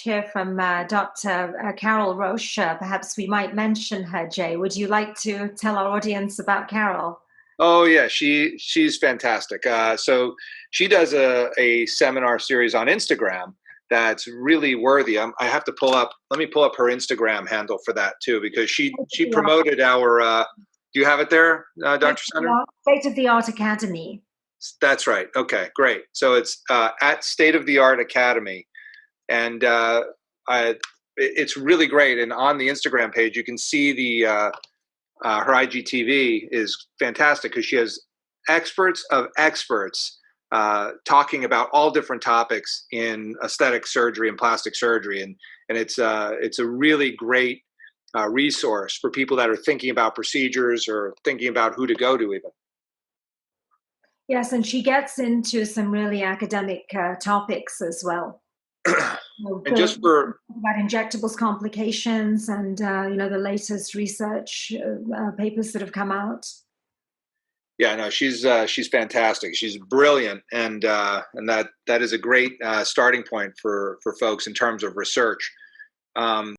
Here from Dr. Carol Roche. Perhaps we might mention her, Jay. Would you like to tell our audience about Carol? Oh yeah, she's fantastic. So she does a seminar series on Instagram that's really worthy. I have to pull up. Let me pull up her Instagram handle for that too, because she promoted our. Do you have it there, Dr. Sundaram? State of the Art Academy. That's right. Okay, great. So it's at State of the Art Academy, and it's really great. And on the Instagram page, you can see her IGTV is fantastic because she has experts of experts talking about all different topics in aesthetic surgery and plastic surgery, and it's a really great resource for people that are thinking about procedures or thinking about who to go to even. Yes, and she gets into some really academic topics as well. And just for about injectables complications and the latest research papers that have come out. Yeah, no, she's fantastic. She's brilliant, and that is a great starting point for folks in terms of research.